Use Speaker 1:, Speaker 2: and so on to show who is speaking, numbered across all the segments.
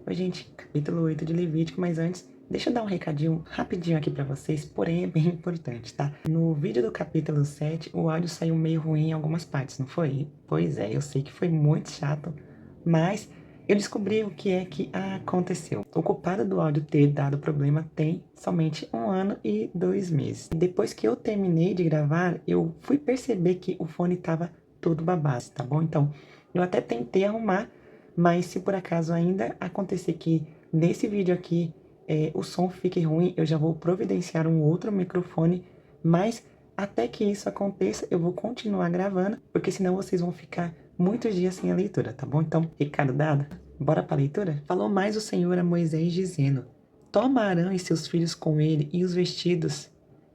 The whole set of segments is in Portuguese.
Speaker 1: Oi, gente, capítulo 8 de Levítico, mas antes, deixa eu dar um recadinho rapidinho aqui pra vocês, porém é bem importante, tá? No vídeo do capítulo 7, o áudio saiu meio ruim em algumas partes, não foi? Pois é, eu sei que foi muito chato, mas eu descobri o que é que aconteceu. O culpado do áudio ter dado problema tem somente 1 ano e 2 meses. Depois que eu terminei de gravar, eu fui perceber que o fone tava todo babado, tá bom? Então, eu até tentei arrumar, mas se por acaso ainda acontecer que nesse vídeo aqui o som fique ruim, eu já vou providenciar um outro microfone, mas até que isso aconteça, eu vou continuar gravando, porque senão vocês vão ficar muitos dias sem a leitura, tá bom? Então, recado dado, bora para a leitura? Falou mais o Senhor a Moisés dizendo: Toma Arão e seus filhos com ele, e os vestidos,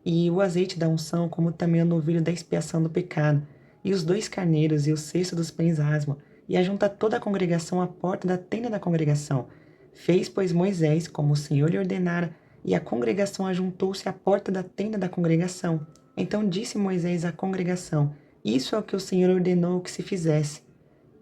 Speaker 1: e o azeite da unção, como também o novilho da expiação do pecado, e os 2 carneiros, e o cesto dos pães asmo, e ajunta toda a congregação à porta da tenda da congregação. Fez, pois, Moisés, como o Senhor lhe ordenara, e a congregação ajuntou-se à porta da tenda da congregação. Então disse Moisés à congregação: Isso é o que o Senhor ordenou que se fizesse.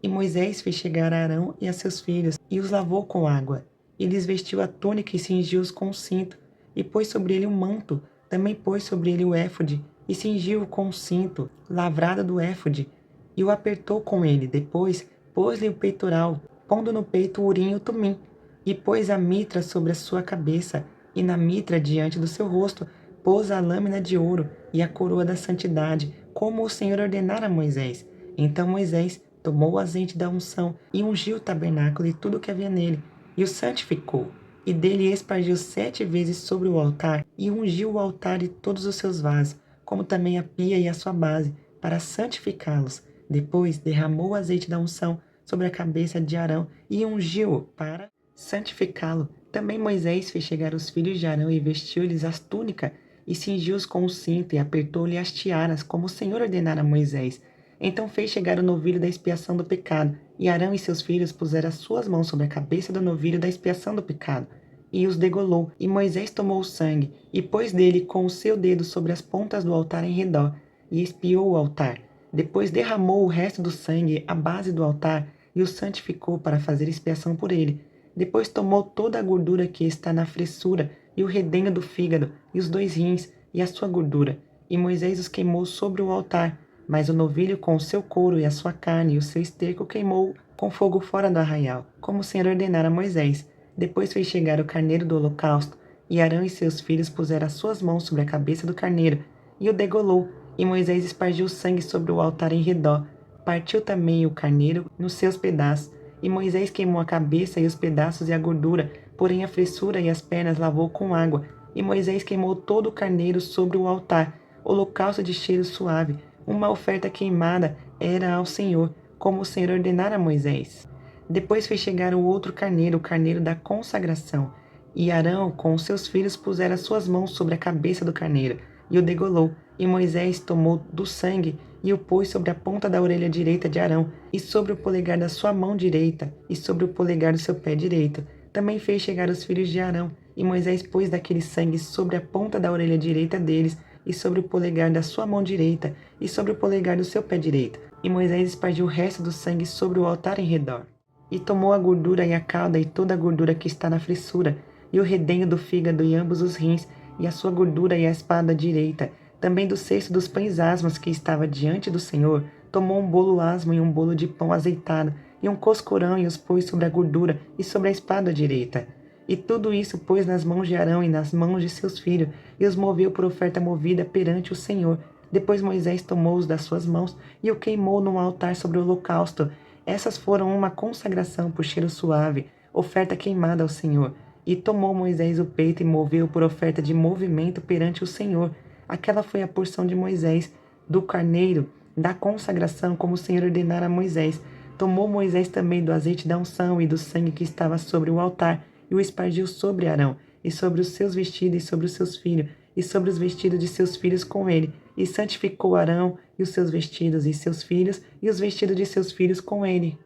Speaker 1: E Moisés fez chegar a Arão e a seus filhos, e os lavou com água. E lhes vestiu a túnica e cingiu-os com o cinto, e pôs sobre ele um manto, também pôs sobre ele o éfode, e cingiu-o com o cinto, lavrado do éfode, e o apertou com ele. Depois pôs-lhe o peitoral, pondo no peito o urim e o tumim, e pôs a mitra sobre a sua cabeça, e na mitra diante do seu rosto pôs a lâmina de ouro e a coroa da santidade, como o Senhor ordenara a Moisés. Então Moisés tomou o azeite da unção e ungiu o tabernáculo e tudo o que havia nele, e o santificou. E dele espargiu 7 vezes sobre o altar, e ungiu o altar e todos os seus vasos, como também a pia e a sua base, para santificá-los. Depois derramou o azeite da unção sobre a cabeça de Arão e ungiu-o para santificá-lo. Também Moisés fez chegar os filhos de Arão e vestiu-lhes as túnicas, e cingiu-os com o cinto, e apertou-lhe as tiaras, como o Senhor ordenara a Moisés. Então fez chegar o novilho da expiação do pecado, e Arão e seus filhos puseram as suas mãos sobre a cabeça do novilho da expiação do pecado, e os degolou. E Moisés tomou o sangue, e pôs dele com o seu dedo sobre as pontas do altar em redor, e expiou o altar. Depois derramou o resto do sangue à base do altar, e o santificou para fazer expiação por ele. Depois tomou toda a gordura que está na fressura, e o redenho do fígado, e os 2 rins, e a sua gordura, e Moisés os queimou sobre o altar. Mas o novilho com o seu couro e a sua carne e o seu esterco queimou com fogo fora do arraial, como o Senhor ordenara a Moisés. Depois fez chegar o carneiro do holocausto, e Arão e seus filhos puseram as suas mãos sobre a cabeça do carneiro, e o degolou, e Moisés espargiu o sangue sobre o altar em redor. Partiu também o carneiro nos seus pedaços, e Moisés queimou a cabeça e os pedaços e a gordura, porém a fressura e as pernas lavou com água. E Moisés queimou todo o carneiro sobre o altar, holocausto de cheiro suave. Uma oferta queimada era ao Senhor, como o Senhor ordenara a Moisés. Depois fez chegar o outro carneiro, o carneiro da consagração. E Arão, com os seus filhos, puseram as suas mãos sobre a cabeça do carneiro, e o degolou. E Moisés tomou do sangue e o pôs sobre a ponta da orelha direita de Arão, e sobre o polegar da sua mão direita, e sobre o polegar do seu pé direito. Também fez chegar os filhos de Arão, e Moisés pôs daquele sangue sobre a ponta da orelha direita deles, e sobre o polegar da sua mão direita, e sobre o polegar do seu pé direito. E Moisés espargiu o resto do sangue sobre o altar em redor. E tomou a gordura e a cauda e toda a gordura que está na fressura, e o redenho do fígado e ambos os rins, e a sua gordura e a espada direita, também do cesto dos pães asmos que estava diante do Senhor, tomou um bolo asmo e um bolo de pão azeitado, e um coscorão, e os pôs sobre a gordura e sobre a espada direita. E tudo isso pôs nas mãos de Arão e nas mãos de seus filhos, e os moveu por oferta movida perante o Senhor. Depois Moisés tomou-os das suas mãos e o queimou num altar sobre o holocausto. Essas foram uma consagração por cheiro suave, oferta queimada ao Senhor. E tomou Moisés o peito e moveu por oferta de movimento perante o Senhor. Aquela foi a porção de Moisés, do carneiro, da consagração, como o Senhor ordenara a Moisés. Tomou Moisés também do azeite da unção e do sangue que estava sobre o altar, e o espargiu sobre Arão, e sobre os seus vestidos, e sobre os seus filhos, e sobre os vestidos de seus filhos com ele, e santificou Arão, e os seus vestidos, e seus filhos, e os vestidos de seus filhos com ele.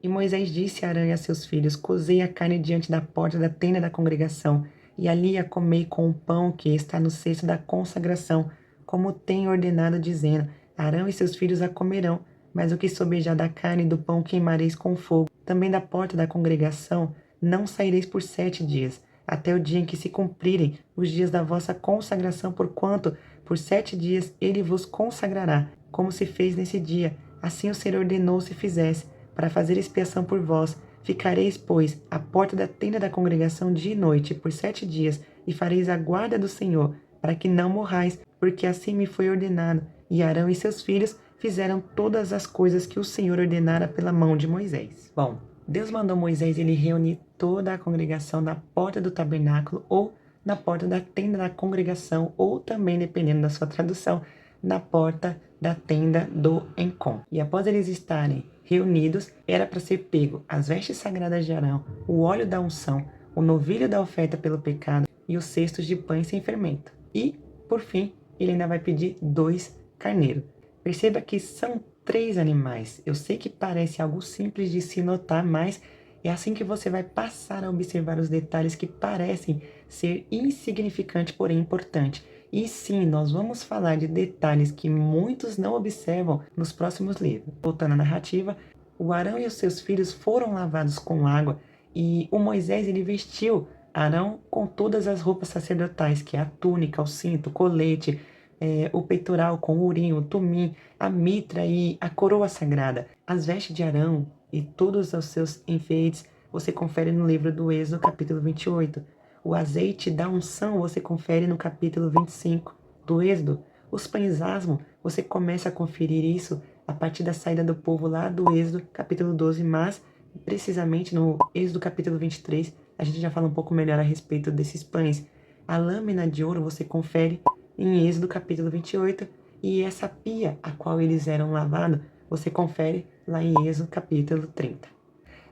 Speaker 1: E Moisés disse a Arão e a seus filhos: Cozei a carne diante da porta da tenda da congregação, e ali a comei com o pão que está no cesto da consagração, como tem ordenado, dizendo: Arão e seus filhos a comerão, mas o que sobejar da carne e do pão queimareis com fogo. Também da porta da congregação não saireis por 7 dias, até o dia em que se cumprirem os dias da vossa consagração, porquanto por 7 dias ele vos consagrará, como se fez nesse dia. Assim o Senhor ordenou se fizesse, para fazer expiação por vós. Ficareis, pois, à porta da tenda da congregação dia e noite por 7 dias, e fareis a guarda do Senhor, para que não morrais, porque assim me foi ordenado. E Arão e seus filhos fizeram todas as coisas que o Senhor ordenara pela mão de Moisés. Bom, Deus mandou Moisés ele reunir toda a congregação na porta do tabernáculo ou na porta da tenda da congregação, ou também, dependendo da sua tradução, na porta da tenda do encontro. E após eles estarem reunidos, era para ser pego as vestes sagradas de Arão, o óleo da unção, o novilho da oferta pelo pecado e os cestos de pães sem fermento. E, por fim, ele ainda vai pedir 2 carneiros. Perceba que são 3 animais. Eu sei que parece algo simples de se notar, mas é assim que você vai passar a observar os detalhes que parecem ser insignificantes, porém importantes. E sim, nós vamos falar de detalhes que muitos não observam nos próximos livros. Voltando à narrativa, o Arão e os seus filhos foram lavados com água e o Moisés ele vestiu Arão com todas as roupas sacerdotais, que é a túnica, o cinto, o colete, o peitoral com o urim, o tumim, a mitra e a coroa sagrada. As vestes de Arão e todos os seus enfeites você confere no livro do Êxodo, capítulo 28. O azeite da unção você confere no capítulo 25 do Êxodo. Os pães asmos, você começa a conferir isso a partir da saída do povo lá do Êxodo, capítulo 12, mas precisamente no Êxodo, capítulo 23, a gente já fala um pouco melhor a respeito desses pães. A lâmina de ouro você confere em Êxodo, capítulo 28, e essa pia a qual eles eram lavados, você confere lá em Êxodo, capítulo 30.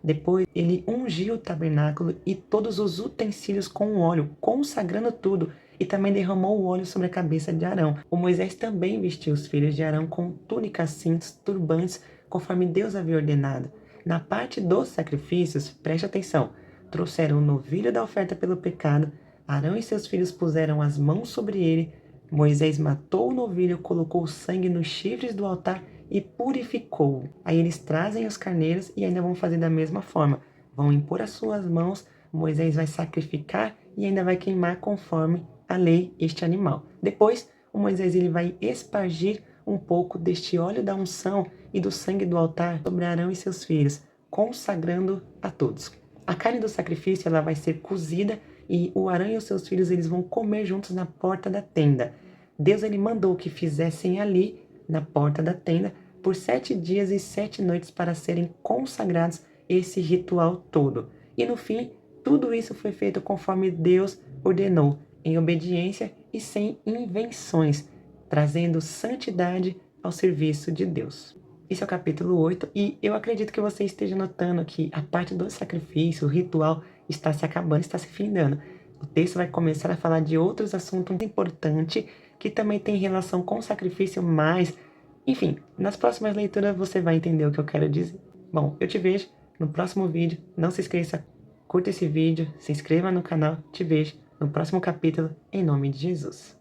Speaker 1: Depois ele ungiu o tabernáculo e todos os utensílios com óleo, consagrando tudo, e também derramou o óleo sobre a cabeça de Arão. O Moisés também vestiu os filhos de Arão com túnicas, cintos, turbantes, conforme Deus havia ordenado. Na parte dos sacrifícios, preste atenção, trouxeram o novilho da oferta pelo pecado, Arão e seus filhos puseram as mãos sobre ele, Moisés matou o novilho, colocou o sangue nos chifres do altar e purificou-o. Aí eles trazem os carneiros e ainda vão fazer da mesma forma. Vão impor as suas mãos, Moisés vai sacrificar e ainda vai queimar conforme a lei este animal. Depois, o Moisés ele vai espargir um pouco deste óleo da unção e do sangue do altar sobre Arão e seus filhos, consagrando a todos. A carne do sacrifício ela vai ser cozida e o Arão e os seus filhos eles vão comer juntos na porta da tenda. Deus ele mandou que fizessem ali na porta da tenda por 7 dias e 7 noites para serem consagrados esse ritual todo. E no fim, tudo isso foi feito conforme Deus ordenou, em obediência e sem invenções, trazendo santidade ao serviço de Deus. Esse é o capítulo 8 e eu acredito que você esteja notando que a parte do sacrifício, o ritual, está se acabando, está se findando. O texto vai começar a falar de outros assuntos importantes que também tem relação com o sacrifício, mas, enfim, nas próximas leituras você vai entender o que eu quero dizer. Bom, eu te vejo no próximo vídeo. Não se esqueça, curta esse vídeo, se inscreva no canal. Te vejo no próximo capítulo, em nome de Jesus.